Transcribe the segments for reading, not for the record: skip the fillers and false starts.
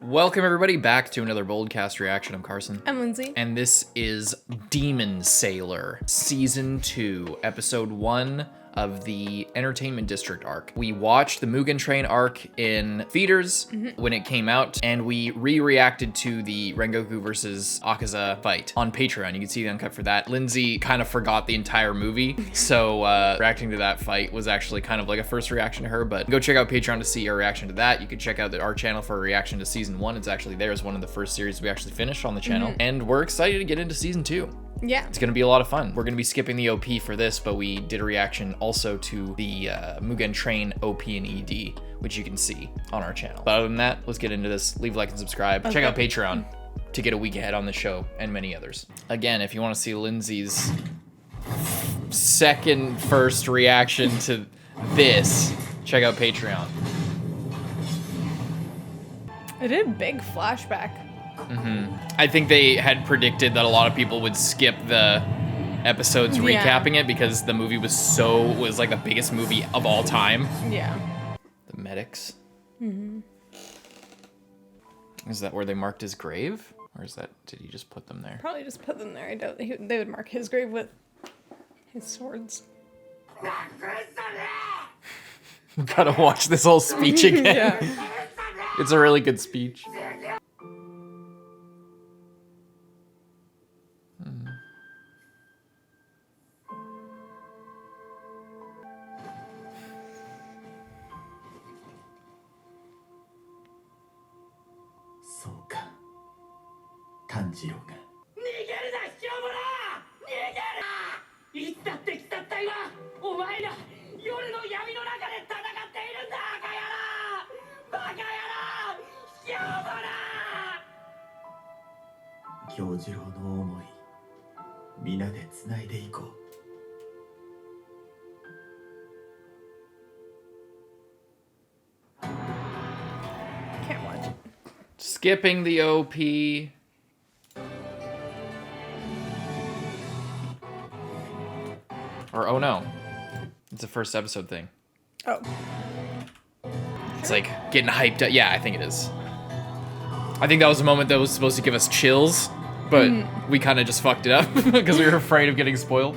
Welcome everybody back to another Boldcast reaction. I'm Carson. I'm Lindsay. And this is Demon Sailor, Season 2, Episode 1 of the Entertainment District arc. We watched the Mugen Train arc in theaters when it came out, and we re-reacted to the Rengoku versus Akaza fight on Patreon. You can see the uncut for that. Lindsay kind of forgot the entire movie, so reacting to that fight was actually kind of like a first reaction to her, but go check out Patreon to see our reaction to that. You can check out our channel for a reaction to Season 1. It's actually there as one of the first series we actually finished on the channel, and we're excited to get into Season 2. Yeah. It's gonna be a lot of fun. We're gonna be skipping the OP for this, but we did a reaction also to the Mugen Train OP and ED, which you can see on our channel. But other than that, let's get into this. Leave a like and subscribe. Okay. Check out Patreon to get a week ahead on the show and many others. Again, if you wanna see Lindsay's first reaction to this, check out Patreon. I did a big flashback. I think they had predicted that a lot of people would skip the episodes recapping it because the movie was like the biggest movie of all time. Yeah. The medics. Is that where they marked his grave? Or is that, did he just put them there? Probably just put them there. I doubt they would mark his grave with his swords. Gotta watch this whole speech again. Yeah. It's a really good speech. Tanjiro が逃げるな卑怯者逃げるいつだって来たった今お前ら夜の闇の中で戦っているんだバカ野郎卑怯者京次郎の思い皆で繋いでいこう Can't watch it. Skipping the OP. Or, oh no, it's a first episode thing. Oh. It's like getting hyped up. Yeah, I think it is. I think that was a moment that was supposed to give us chills, but we kind of just fucked it up because we were afraid of getting spoiled.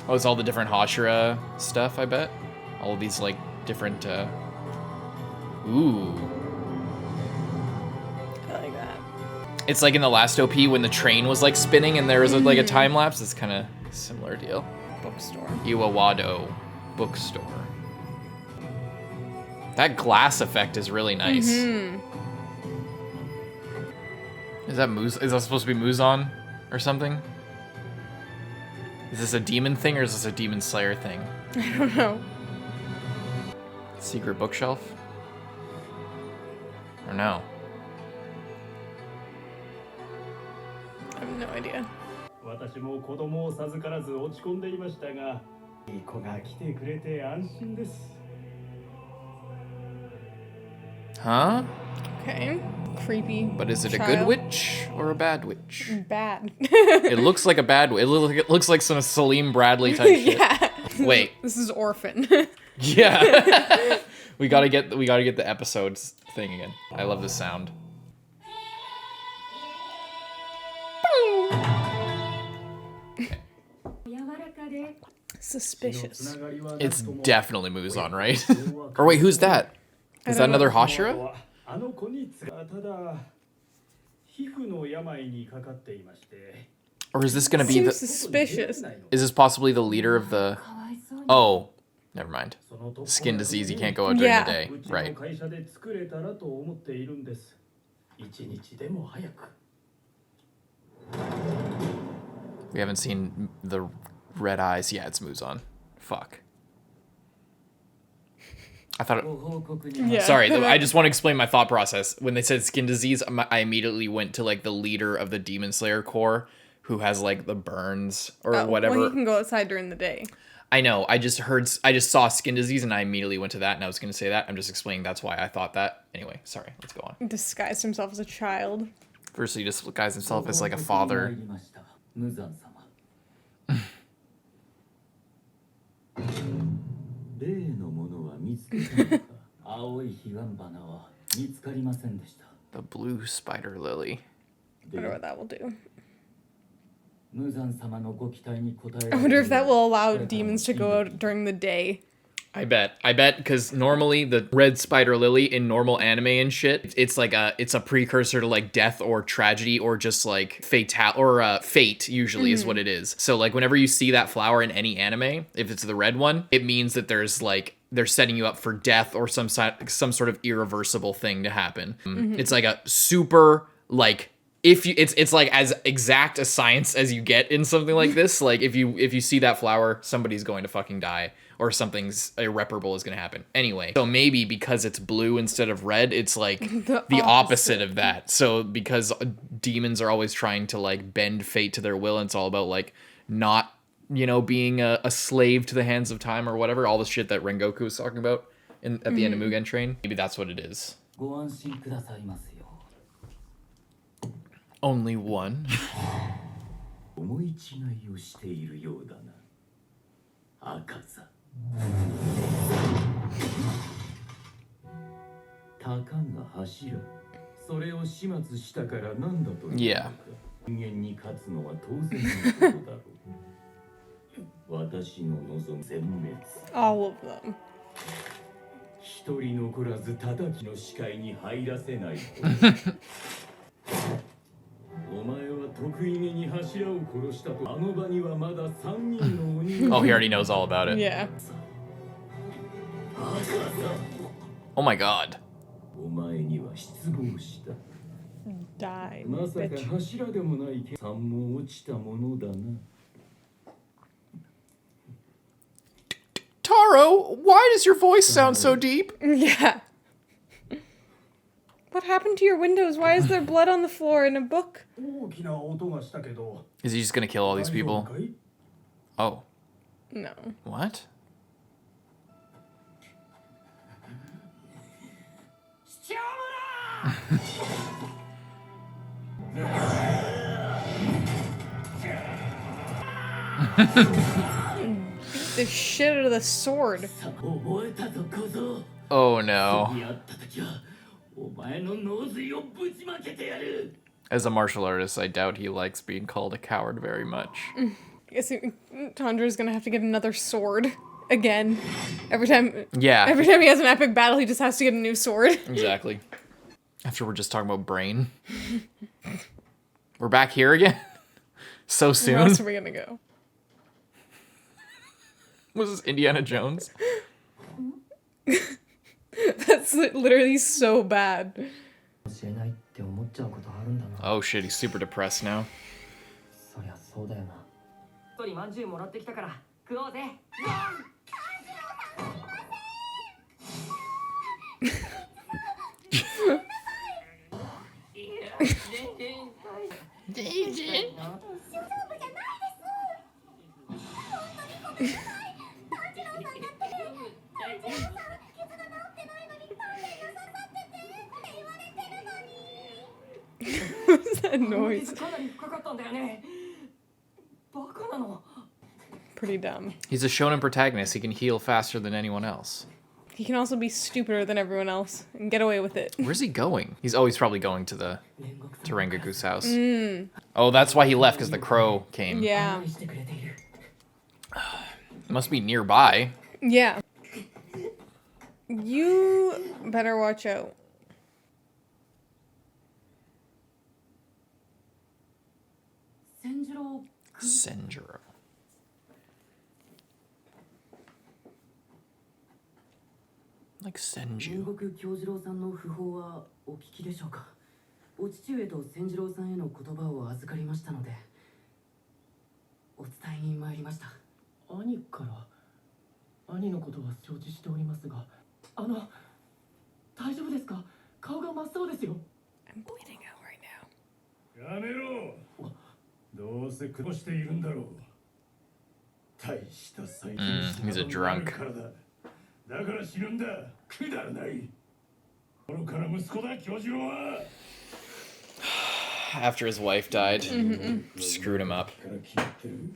Oh, it's all the different Hashira stuff, I bet. All of these, like, different, ooh. I like that. It's like in the last OP when the train was, like, spinning and there was, like, a time lapse. It's kind of a similar deal. Bookstore. Iwawado bookstore. That glass effect is really nice. Is that supposed to be Muzan or something? Is this a demon thing or is this a demon slayer thing? I don't know. Secret bookshelf? Or no? I have no idea. 私も子供を授からず落ち込んでいましたが、いい子が来てくれて安心です。 Huh? Okay. Creepy. But is it a child. good witch or a bad witch? Bad. It looks like a bad witch. It looks like some Salim Bradley type shit. Yeah. Wait. This is Orphan. Yeah. we gotta get the episodes thing again. I love this sound. Suspicious. It's definitely Muzan, right? Or wait, who's that? Is that another Hashira? あの子にただ皮膚の病にかかっていまして。 Or is this gonna be Seems the... suspicious. Is this possibly the leader of the... Oh, never mind. Skin disease, you can't go out during the day. Right. 会社で作れたらと思っているんです。一日でも早く。 We haven't seen the red eyes. Yeah, it's Muzan. Fuck. I thought it... Yeah. Sorry, I just want to explain my thought process. When they said skin disease, I immediately went to, like, the leader of the Demon Slayer Corps who has, like, the burns or whatever. Well, you can go outside during the day. I know. I just saw skin disease and I immediately went to that and I was going to say that. I'm just explaining that's why I thought that. Anyway, sorry. Let's go on. Disguised himself as a child. First, he disguised himself as, like, a father. 例のものは見つけたのか青い彼岸花は見つかりませんでした The blue spider lily. I wonder what that will do. 無惨様のご期待に応え I wonder if that will allow demons to go out during the day. I bet, because normally the red spider lily in normal anime and shit, it's like it's a precursor to like death or tragedy or just like fate usually is what it is. So like whenever you see that flower in any anime, if it's the red one, it means that there's like they're setting you up for death or some sort of irreversible thing to happen. It's like a super like. It's like as exact a science as you get in something like this. Like if you see that flower, somebody's going to fucking die or something's irreparable is going to happen. Anyway, so maybe because it's blue instead of red, it's like the opposite of that. So because demons are always trying to like bend fate to their will, and it's all about like not, being a slave to the hands of time or whatever, all the shit that Rengoku was talking about at the end of Mugen Train. Maybe that's what it is. ご安心くださいますよ Only one. 思い違いをしているようだな赤座たかが柱それを始末したからなんだというのか Yeah. 人間に勝つのは当然のことだろう私の望む全滅 All of them. 一人残らず叩きの視界に入らせないお前は得意げに柱を殺したとあの場にはまだ3人の鬼 Oh, he already knows all about it. Yeah. Oh my god. お前には失望した Die, まさか bitch. 柱でもないけ三も落ちたものだな Taro, why does your voice sound so deep? Yeah. What happened to your windows? Why is there blood on the floor in a book? 大きな音がしたけど Is he just gonna kill all these 大丈夫 people? かい Oh, No. what? 卑怯者 The shit out of the sword. 覚えたぞ小僧 Oh no. 次会った時はお前の脳髄をぶちまけてやる As a martial artist, I doubt he likes being called a coward very much. I guess Tanjiro's gonna have to get another sword again. Every time Yeah, he has an epic battle, he just has to get a new sword. exactly. After we're just talking about brain. We're back here again? So Where soon? else are we gonna go? Was this Indiana Jones? That's literally so bad. 教えないって思っちゃうことあるんだな Oh shit, he's super depressed now. そりゃそうだよな一人まんじゅうもらってきたから食おうぜ What's that noise? かなり深かったんだよねバカなの Pretty dumb. He's a shonen protagonist. He can heal faster than anyone else. He can also be stupider than everyone else and get away with it. Where's he going? He's probably going to Rengoku's house. Oh, that's why he left, because the crow came. Yeah. してくれている It must be nearby. Yeah. You better watch out. Senjuro. Like Senju. 国京次郎さんの訃報はお聞きでしょうかお父上と千次郎さんへの言葉を預かりましたのでお伝えに参りました兄から兄のことは承知しておりますが大丈夫ですか顔が真っ青ですよ I'm bleeding out right now. やめろどうせ苦労しているんだろう大した最近 he's a drunk. だから死ぬんだくだらない愚かな息子だ京次郎は After his wife died, screwed him up. から消えてる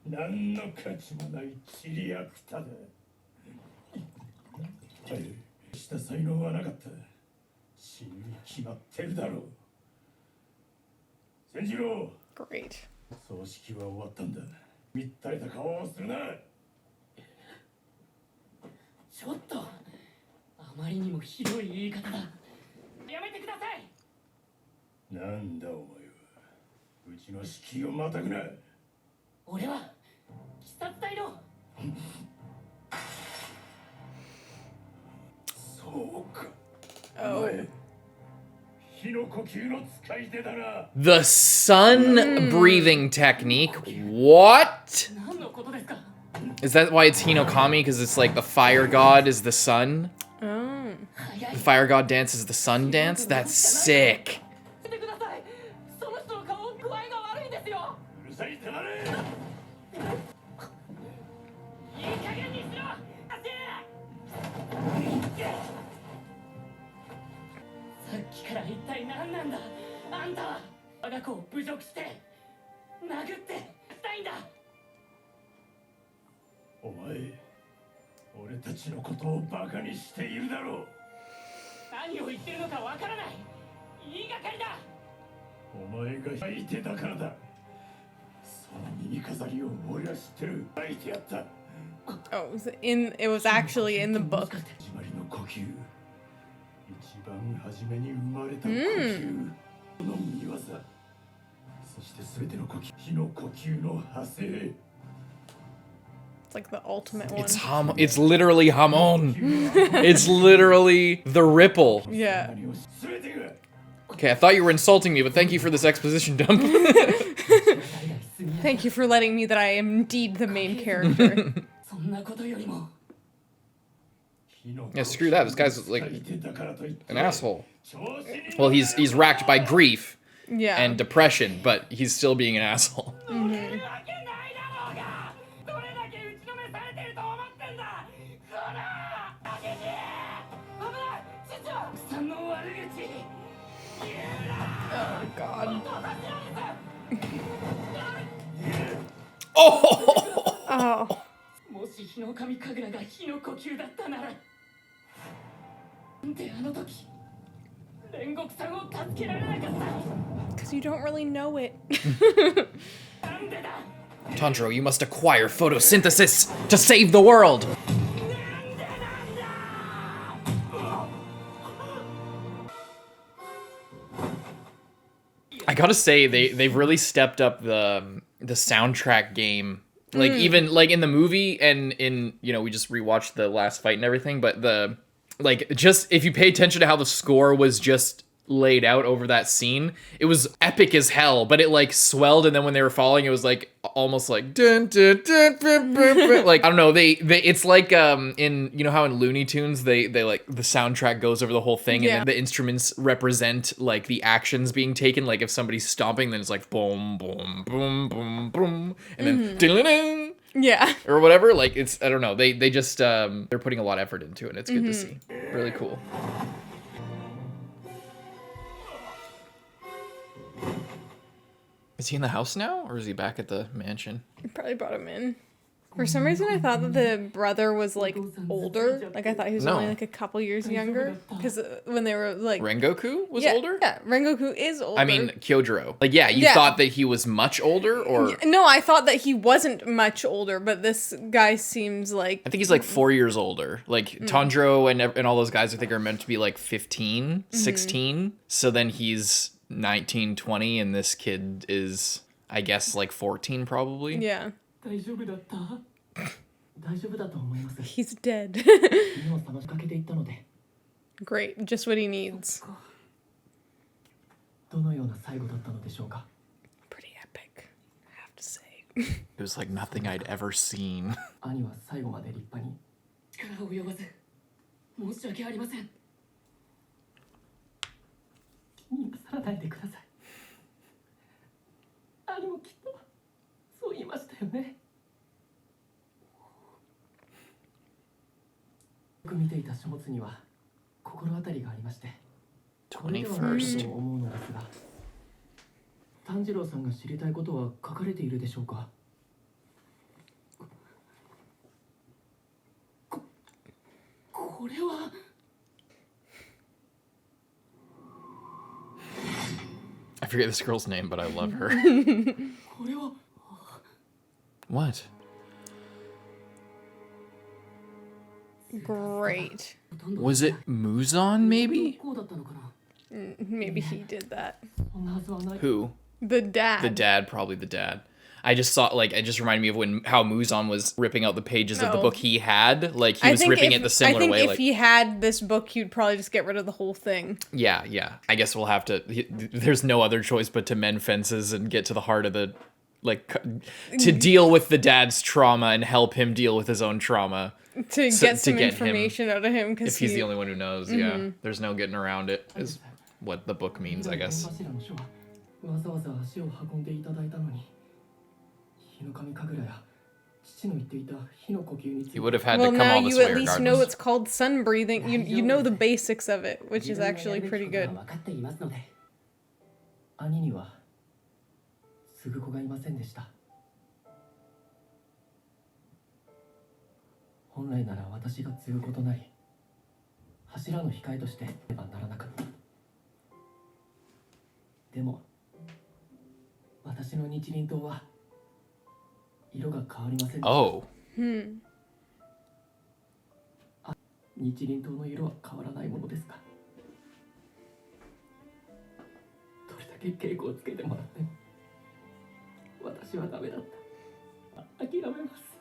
何の価値もないチリアクタだした才能はなかった死ぬに決まってるだろう。千次郎、 Great. 葬式は終わったんだ。みったりた顔をするな。ちょっとあまりにもひどい言い方だ。やめてください。なんだお前は。うちの敷居をまたぐな。俺は鬼殺隊の。そうか。 Oh. お前火の呼吸の使い手だな。 The sun breathing technique? What? 何のことですか。 Is that why it's Hinokami? Because it's like the fire god is the sun? Oh. The fire god dances the sun dance? That's sick. 見てください。その人の顔具合が悪いんですよ。うるさい黙れ。いい加減にしろ。さっきから一体何なんだ。あんたは我が子を侮辱して殴ってしたいんだ。お前、俺たちのことをバカにしているだろう。何を言ってるのかわからない。言いがかりだ。お前が相手だからだ。その耳飾りを俺は知ってる。相手やった。 Oh, it was actually in the book. 始まりの呼吸。一番初めに生まれた呼吸。その見業。そして全ての呼吸。火の呼吸の派生。 It's like the ultimate one. It's literally Hamon. It's literally the ripple. Yeah. 全てが Okay, I thought you were insulting me, but thank you for this exposition dump. Thank you for letting me that I am indeed the main character. そんなことよりも Yeah, screw that. This guy's like an asshole. Well, he's racked by grief Yeah. and depression, but he's still being an asshole. 乗れるわけないだろうが。どれだけ打ちのめされてると思ってんだ。こらあげて。危ない。師長さんの悪口言うな。 Oh God. Oh! Oh. もし日の神神楽が火の呼吸だったなら。なんであの時煉獄さんを助けられなかった。 Because you don't really know it. なんでだ。 Tanjiro, you must acquire photosynthesis to save the world! I gotta say, they've really stepped up the soundtrack game. Like, even, like, in the movie and in, you know, we just rewatched the last fight and everything, but just, if you pay attention to how the score was just laid out over that scene, it was epic as hell, but it, like, swelled, and then when they were falling, it was, like, almost like, dun, dun, dun, dun, dun, dun. Like, I don't know, it's like, in, you know how in Looney Tunes, they like, the soundtrack goes over the whole thing, Yeah. and then the instruments represent, like, the actions being taken, like, if somebody's stomping, then it's like, boom, boom, boom, boom, boom, and then, ding-ding-ding, Yeah. or whatever, like, it's, I don't know, they just, they're putting a lot of effort into it, and it's good to see. Really cool. Is he in the house now, or is he back at the mansion? Probably brought him in. For some reason, I thought that the brother was like older. Like I thought he was No. only like a couple years younger. Because when they were like Rengoku was yeah, older? Yeah, Rengoku is older. I mean, Kyojiro. Like, yeah, you Yeah. thought that he was much older, or... No, I thought that he wasn't much older, but this guy seems like I think he's like 4 years older. Like, Tanjiro and all those guys, I think, are meant to be like 15, 16. So then he's 19, 20, and this kid is, I guess, like 14 probably. yeah, 大丈夫だった。大丈夫だと思います。 he's dead. 目を覚ましかけていったので。 Great, just what he needs. どのような最後だったのでしょうか。 Pretty epic, I have to say. It was like nothing I'd ever seen. 兄は最後まで立派に力を及ばず申し訳ありません。気になさらないでください。兄もきっとそう言いましたよね。よく見ていた書物には心当たりがありまして。これではないと 21st. 思うのですが、炭治郎さんが知りたいことは書かれているでしょうか。これは forget this girl's name, but I love her. これは What? Great. Was it Muzan, maybe? こうだったのかな Maybe he did that. そんなはずはない Who? The dad. The dad, probably the dad. I just saw, like, it just reminded me of how Muzan was ripping out the pages of the Oh. book he had. Like, he was ripping it the similar I think way. if Like, he had this book, he'd probably just get rid of the whole thing. yeah. I guess we'll have to. There's no other choice but to mend fences and get to the heart of the, like, to deal with the dad's trauma and help him deal with his own trauma. To So- get some to get information out of him, because If he's the only one who knows, yeah. There's no getting around it, is what the book means, I guess. 柱の書はわざわざ足を運んでいただいたのに日の神神楽や父の言っていた火の呼吸について He would have had Well, to come now all this you way at least know regardless. it's called sun breathing. You know the basics of it, which is actually pretty good. 分かっていますので兄には継ぐ子がいませんでした本来なら私が継ぐことなり柱の控えとしてねばならなかったでも私の日輪刀は色が変わりませんでした Oh. 日輪刀の色は変わらないものですがどれだけ稽古をつけてもらっても私はダメだった諦めます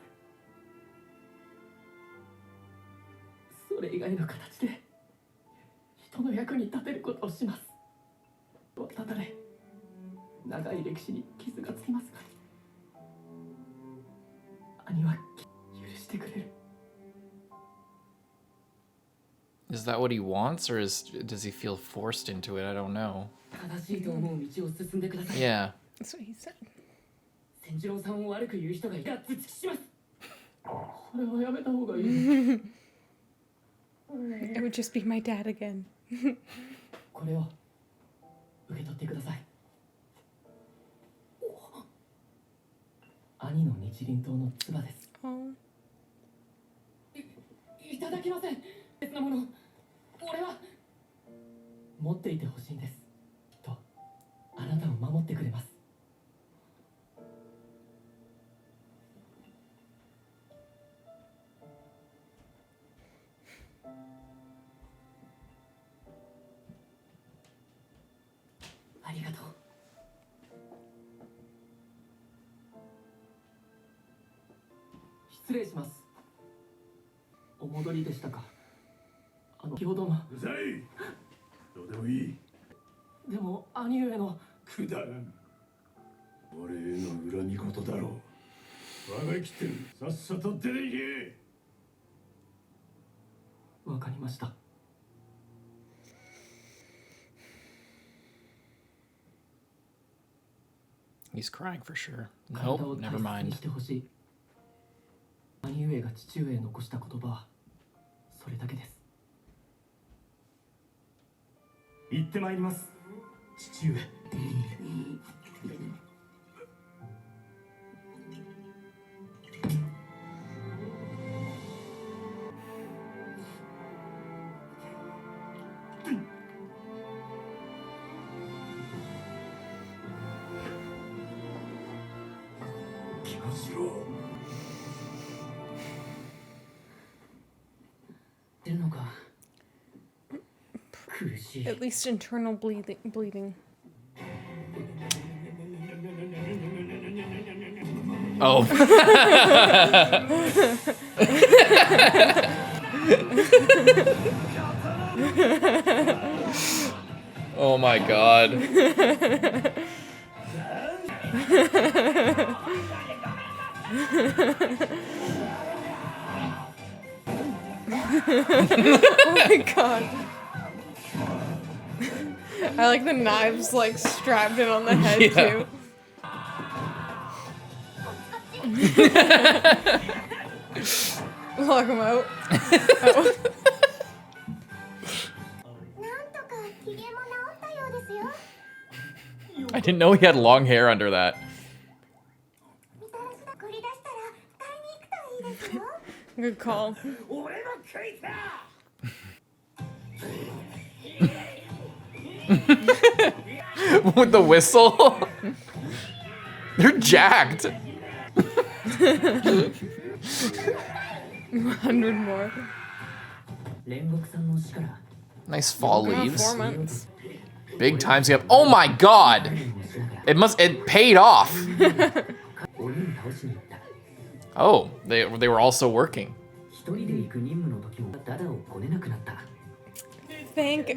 それ以外の形で人の役に立てることをしますただね長い歴史に傷がつきますが兄は許してくれる Is that what he wants, or does he feel forced into it? I don't know. 正しいと思う道を進んでください Yeah. That's what he said. 千次郎さんを悪く言う人がいたら突きしますこれはやめた方がいい It would just be my dad again. これを受け取ってください兄の日輪刀の唾です Oh. いただきません別なもの俺は持っていてほしいんですきっとあなたを守ってくれますありがとう失礼しますお戻りでしたか先ほどのうざいどうでもいいでも兄上のくだらん俺への恨み事だろう分かりきってるさっさと出ていけわかりました He's crying for sure. 体を Nope, 大 never 切に mind. してほしい兄上が父上へ残した言葉はそれだけです行ってまいります父上気がしろ出るのか苦しい At least internal bleeding. Oh. Oh my god. Oh my god. I like the knives like strapped in on the head Yeah. too. Lock him out. Oh. I didn't know he had long hair under that. Good call. 俺の食いた I With the whistle. They're jacked. 100 more. Nice fall Oh, leaves. 4 months. Big time skip. Oh my god! It paid off. Oh, they were also working. Thank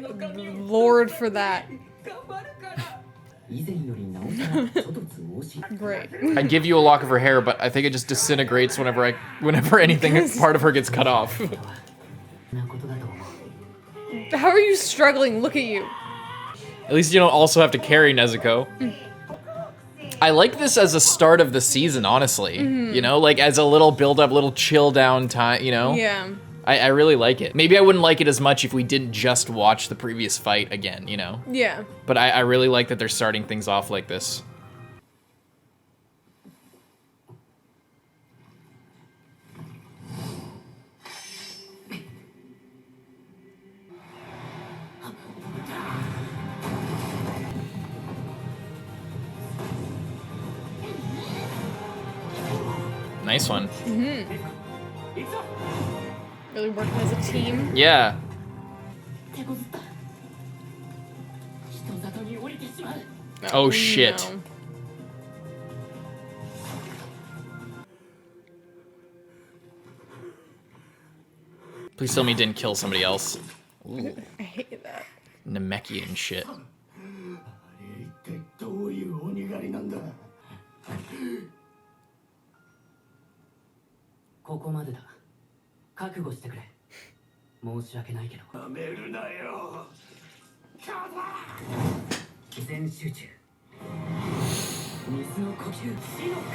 Lord for that. Great. I'd give you a lock of her hair, but I think it just disintegrates whenever anything part of her gets cut off. How are you struggling? Look at you. At least you don't also have to carry Nezuko. I like this as a start of the season, honestly. You know, like as a little build up, little chill down time, you know? Yeah. I really like it. Maybe I wouldn't like it as much if we didn't just watch the previous fight again, you know? Yeah. But I really like that they're starting things off like this. Nice one. Really working as a team. Yeah. Oh shit. No. Please tell me he didn't kill somebody else. Ooh, I hate that. Namekian shit. 一体どういう鬼狩りなんだ。ここまでだ。覚悟してくれ。申し訳ないけど。なめるなよ。全集中。水の呼吸。死の型。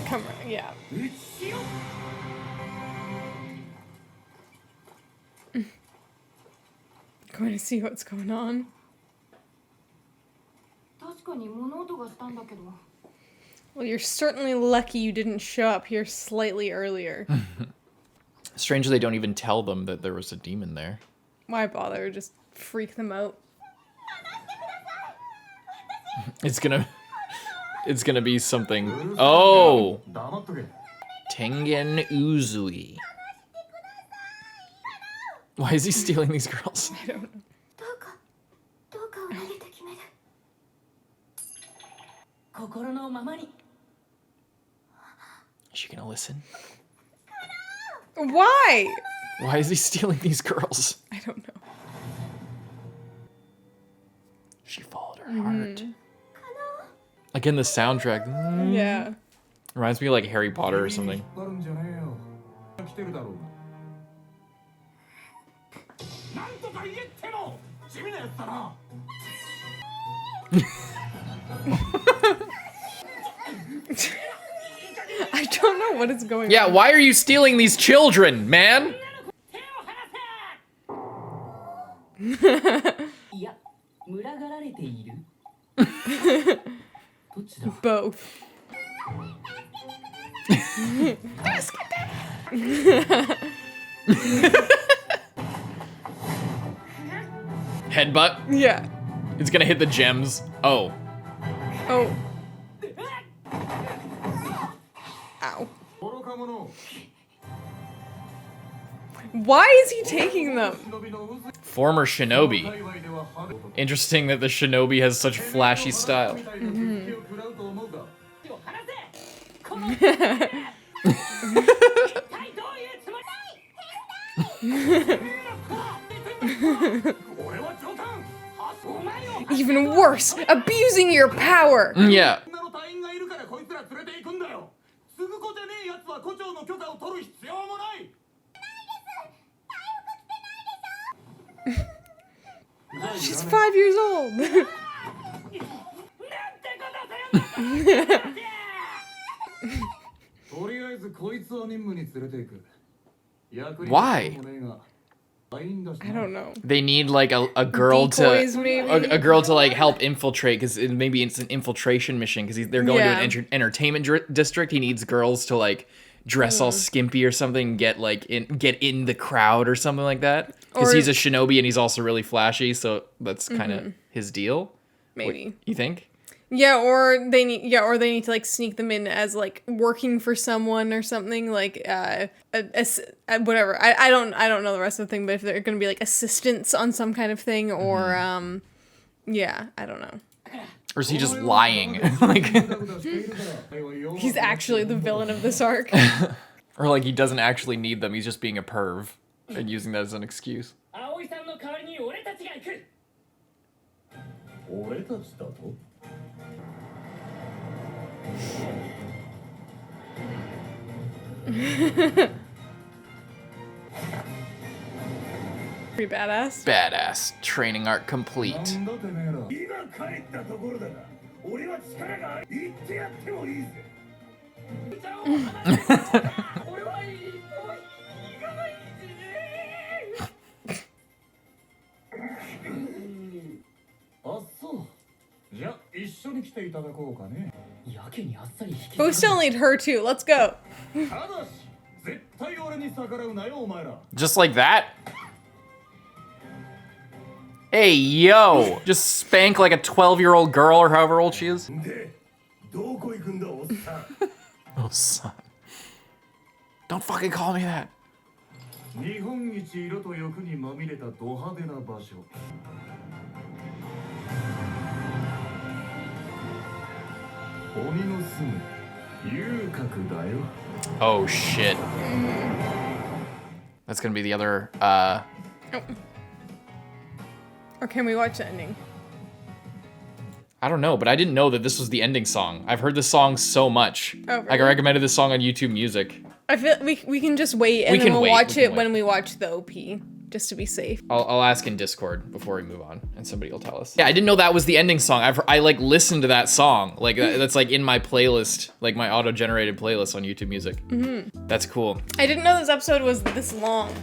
Come on, yeah. Going to see what's going on. 確かに物音がしたんだけど。 Well, you're certainly lucky you didn't show up here slightly earlier. Strangely, they don't even tell them that there was a demon there. Why bother? Just freak them out. It's gonna be something. Oh! 黙っとけ。 Tengen uzui. Why is he stealing these girls? I don't know. どうかを投げて決める。心のままに。 Is she gonna listen? Why? Why is he stealing these girls? I don't know. She followed her heart. Again, the soundtrack. Yeah. Reminds me of like Harry Potter or something. 引っ張るんじゃねえよ。来てるだろうが。なんとか言えっての地味なやつだな I don't know what is going Yeah, on. why are you stealing these children, man? いや群がられているどっちだ Both. Headbutt? Yeah. It's gonna hit the gems. Oh. Oh. Ow. 愚か者 Why is he taking them? 忍びの渦 Former shinobi. 界隈では花 Interesting that the shinobi has such flashy style. みたいな復帰を食らうと思うか手を離せこの一体どういうつもり俺は上官 お前を Even worse, abusing your power. Yeah. 女の隊員がいるからこいつら連れて行くんだよ継ぐ子じゃねえ奴は胡蝶の許可を取る必要もない She's 5 years old. なんてことするんだとりあえずこいつを任務に連れて行く役に Why? 立つもねえが隊員だしな I don't know. They need like a girl Decoys, to maybe? a girl to like help infiltrate because maybe it's an infiltration mission because they're going Yeah. to an entertainment district. He needs girls to like dress all skimpy or something, get in the crowd or something like that. Because Or- he's a shinobi and he's also really flashy, so that's kind of his deal. Maybe. What, you think? Yeah, or they need to like sneak them in as like working for someone or something like whatever. I don't know the rest of the thing, but if they're going to be like assistants on some kind of thing or yeah, I don't know. Or is he just lying? Like, He's actually the villain of this arc. or like he doesn't actually need them. He's just being a perv and using that as an excuse. 葵さんの代わりに俺たちが行く俺たちだと Pretty badass. Badass. Training arc complete. なんだてめえら今帰ったところだが俺は力がある言ってやってもいいぜ俺はいいもういいがないあそうじゃ一緒に来ていただこうかねやけにあっさり引き But we still need her too. Let's go. ただし絶対俺に逆らうなよお前ら Just like that? Hey, yo! Just spank like a 12-year-old girl or however old she is. でどこ行くんだおっさん Oh, son. Don't fucking call me that. 日本一色と欲にまみれたド派手な場所鬼の住む遊郭だよ Oh, shit. That's gonna be the other, Or can we watch the ending? I don't know, but I didn't know that this was the ending song. I've heard this song so much. Oh, I really? recommended this song on YouTube Music. I feel we can just wait and We then can we'll wait, watch we can it when wait. we watch the OP, just to be safe. I'll ask in Discord before we move on, and somebody will tell us. Yeah, I didn't know that was the ending song. I like listened to that song. Like that's like in my playlist, like my auto-generated playlist on YouTube Music. Mm-hmm. That's cool. I didn't know this episode was this long.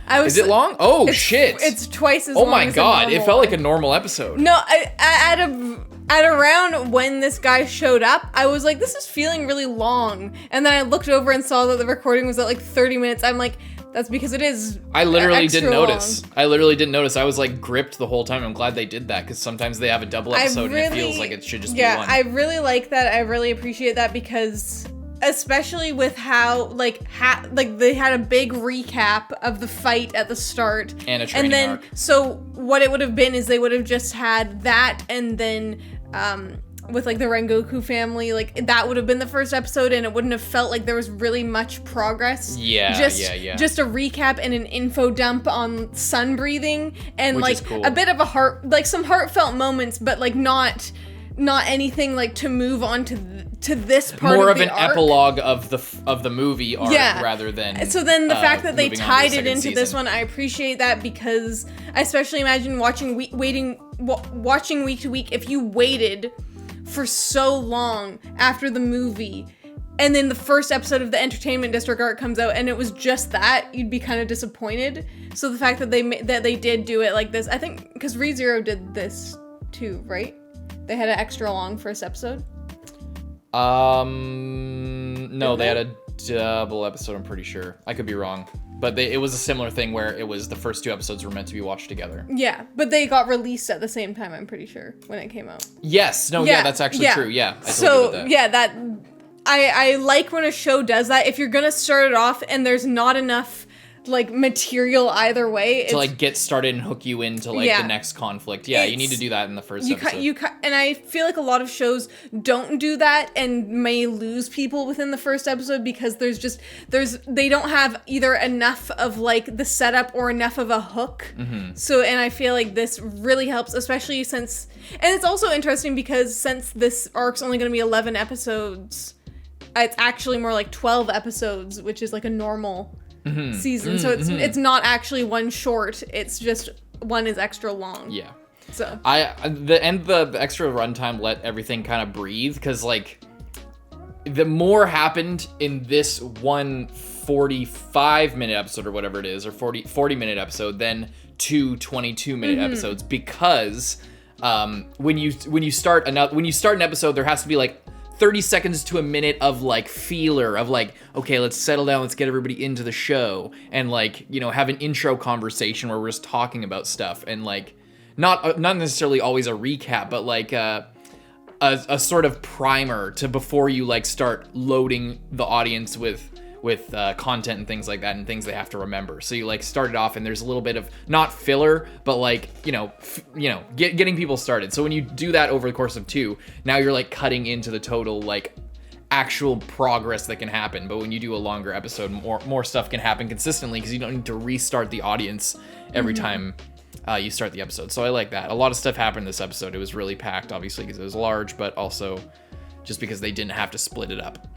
I was. Is it long? Oh it's, shit! It's twice as oh long. my as a god! It normal felt like one. a normal episode. No, at around when this guy showed up, I was like, this is feeling really long. And then I looked over and saw that the recording was at like 30 minutes. I'm like, that's because it is. I literally extra didn't notice. long. I literally didn't notice. I was like gripped the whole time. I'm glad they did that because sometimes they have a double episode and it feels like it should just be one. I really like that. I really appreciate that because, especially with how like they had a big recap of the fight at the start, And a training then arc. so what it would have been is they would have just had that and then with like the Rengoku family, like that would have been the first episode and it wouldn't have felt like there was really much progress. Yeah, yeah. Just a recap and an info dump on sun breathing and Which like is cool. a bit of some heartfelt moments, but like not anything like to move on to this part more of of the an arc. epilogue of the movie arc rather than. So then the fact that they moving on to the tied it second into this season. one, I appreciate that, because I especially imagine watching week to week. If you waited for so long after the movie, and then the first episode of the Entertainment District arc comes out, and it was just that, you'd be kind of disappointed. So the fact that they did do it like this, I think, because ReZero did this too, right? They had an extra long first episode. No, they had a double episode, I'm pretty sure. I could be wrong. But it was a similar thing where it was the first 2 episodes were meant to be watched together. Yeah, but they got released at the same time, I'm pretty sure, when it came out. Yes, no, yeah, that's actually true. Yeah, I totally get that. Yeah, that I like when a show does that. If you're gonna start it off and there's not enough like material either way to like get started and hook you into like the next conflict. Yeah, you need to do that in the first episode. And I feel like a lot of shows don't do that and may lose people within the first episode because they don't have either enough of like the setup or enough of a hook. Mm-hmm. So, and I feel like this really helps, especially since, and it's also interesting because since this arc's only going to be 11 episodes, it's actually more like 12 episodes, which is like a normal season. So it's not actually one short. It's just one is extra long. Yeah. So the extra runtime let everything kind of breathe, because like the more happened in this 45-minute episode or whatever it is, or 40-minute episode than 2 22-minute episodes, because when you start an episode, there has to be like 30 seconds to a minute of like feeler of like, okay, let's settle down, let's get everybody into the show, and like, you know, have an intro conversation where we're just talking about stuff, and like not necessarily always a recap, but like a sort of primer to before you like start loading the audience with content and things like that, and things they have to remember. So you like start it off and there's a little bit of not filler, but like, getting people started. So when you do that over the course of 2, now you're like cutting into the total like actual progress that can happen. But when you do a longer episode, more stuff can happen consistently, because you don't need to restart the audience every time you start the episode. So I like that. A lot of stuff happened this episode. It was really packed, obviously, because it was large, but also just because they didn't have to split it up.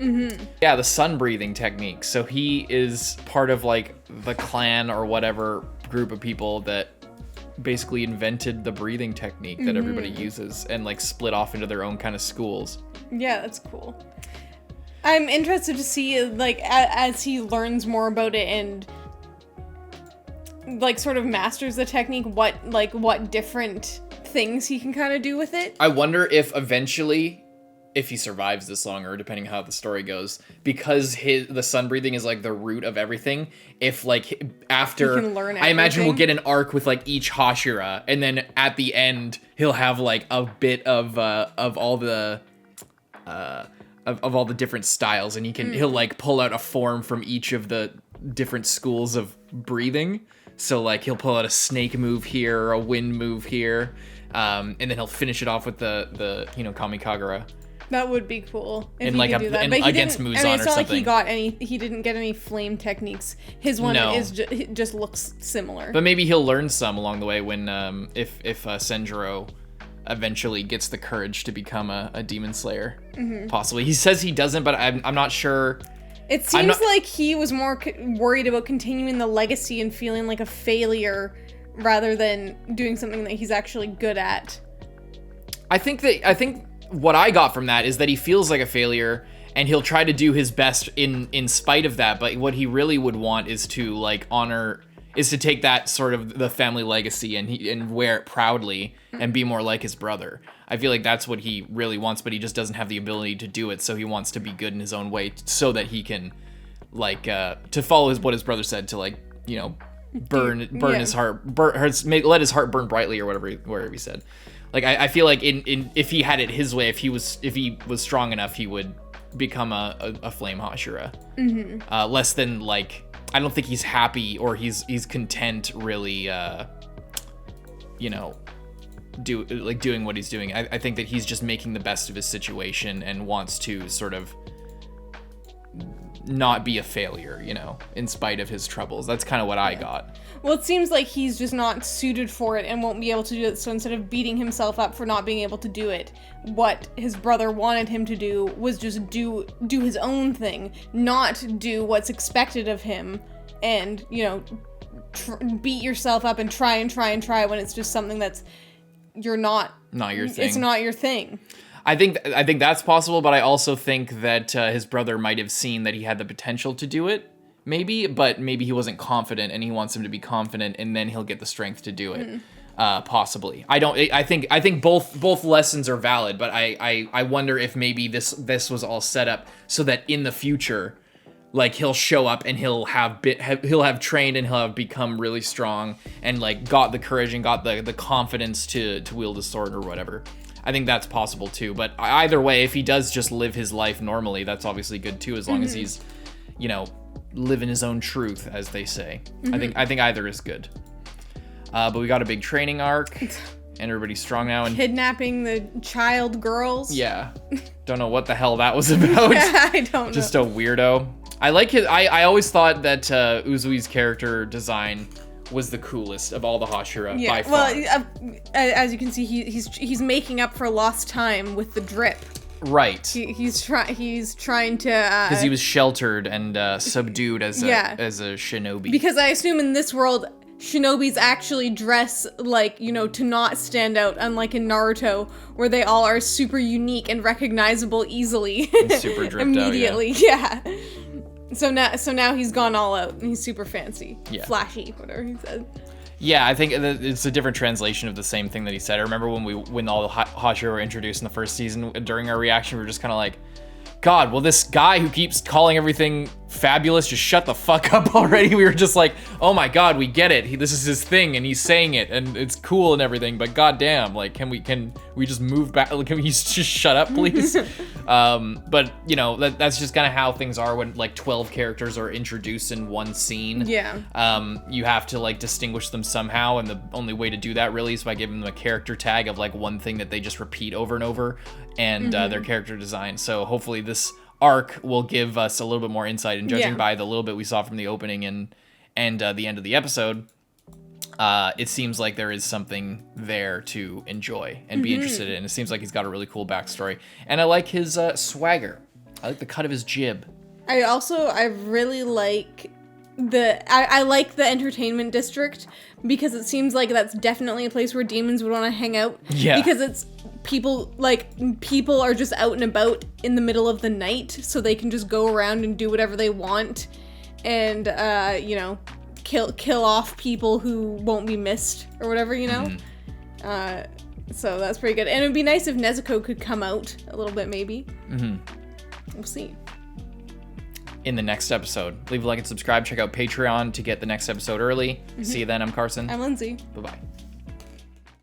Yeah, the sun breathing technique. So he is part of like the clan or whatever group of people that basically invented the breathing technique that everybody uses, and like split off into their own kind of schools. yeah, that's cool. I'm interested to see like as he learns more about it and like sort of masters the technique, what different things he can kind of do with it. I wonder if eventually, if he survives this long, or depending how the story goes, because the sun breathing is like the root of everything, if like after, He can learn I imagine we'll everything. get an arc with like each Hashira, and then at the end he'll have like a bit of all the of all the different styles, and he'll like pull out a form from each of the different schools of breathing. So like he'll pull out a snake move here, or a wind move here, and then he'll finish it off with the Kamikagura. That would be cool if In he like could do that. But he against didn't, Muzan it's or not something. like he didn't get any flame techniques. His one No. is just looks similar. But maybe he'll learn some along the way when if Senjuro eventually gets the courage to become a demon slayer. Possibly. He says he doesn't, but I'm not sure. It seems like he was more worried about continuing the legacy and feeling like a failure rather than doing something that he's actually good at. I think what I got from that is that he feels like a failure, and he'll try to do his best in spite of that, but what he really would want is to like to take that sort of the family legacy and wear it proudly and be more like his brother. I feel like that's what he really wants, but he just doesn't have the ability to do it, so he wants to be good in his own way so that he can like to follow what his brother said, to like, burn his heart, let his heart burn brightly, or whatever he said. Like I feel like in if he had it his way, if he was strong enough, he would become a flame Hashira. Less than like, I don't think he's happy or he's content really doing what he's doing. I think that he's just making the best of his situation and wants to sort of not be a failure, you know, in spite of his troubles. That's kind of what I got. Well, it seems like he's just not suited for it and won't be able to do it. So instead of beating himself up for not being able to do it, what his brother wanted him to do was just do his own thing, not do what's expected of him, and, you know, beat yourself up and try when it's just something that's not your thing. It's not your thing. I think that's possible, but I also think that his brother might have seen that he had the potential to do it, but maybe he wasn't confident, and he wants him to be confident, and then he'll get the strength to do it. Possibly. I think both lessons are valid, but I wonder if maybe this was all set up so that in the future, like, he'll show up and he'll have trained and he'll have become really strong and, like, got the courage and got the confidence to wield a sword or whatever. I think that's possible too, but either way, if he does just live his life normally, that's obviously good too, as long as he's, you know, living his own truth, as they say. I think either is good. But we got a big training arc, and everybody's strong now. And kidnapping the child girls. Yeah, don't know what the hell that was about. Yeah, I don't know. Just a weirdo. I like his. I always thought that Uzui's character design was the coolest of all the Hashira by far. Well, as you can see, he's making up for lost time with the drip. Right. He's trying to because he was sheltered and subdued as a shinobi. Because I assume in this world, shinobis actually dress like, you know, to not stand out, unlike in Naruto, where they all are super unique and recognizable easily. And super dripped immediately. out, yeah. So now he's gone all out and he's super fancy, flashy, whatever he said. Yeah, I think it's a different translation of the same thing that he said. I remember when all the Hashira were introduced in the first season, during our reaction, we were just kind of like, God, will this guy who keeps calling everything fabulous just shut the fuck up already? We were just like, oh my God, we get it. This is his thing, and he's saying it, and it's cool and everything. But goddamn, like, can we just move back? Can we just shut up, please? But you know, that's just kind of how things are when like 12 characters are introduced in one scene. Yeah. You have to like distinguish them somehow, and the only way to do that really is by giving them a character tag of like one thing that they just repeat over and over, and their character design. So hopefully this arc will give us a little bit more insight, and judging by the little bit we saw from the opening and the end of the episode, it seems like there is something there to enjoy and be interested in. It seems like he's got a really cool backstory, and I like his swagger. I like the cut of his jib. I really like I like the entertainment district, because it seems like that's definitely a place where demons would want to hang out. Yeah. Because it's people are just out and about in the middle of the night, so they can just go around and do whatever they want, and you know, kill off people who won't be missed or whatever, you know. So that's pretty good, and it'd be nice if Nezuko could come out a little bit, maybe. We'll see. In the next episode, leave a like and subscribe. Check out Patreon to get the next episode early. See you then. I'm Carson. I'm Lindsay. Bye-bye.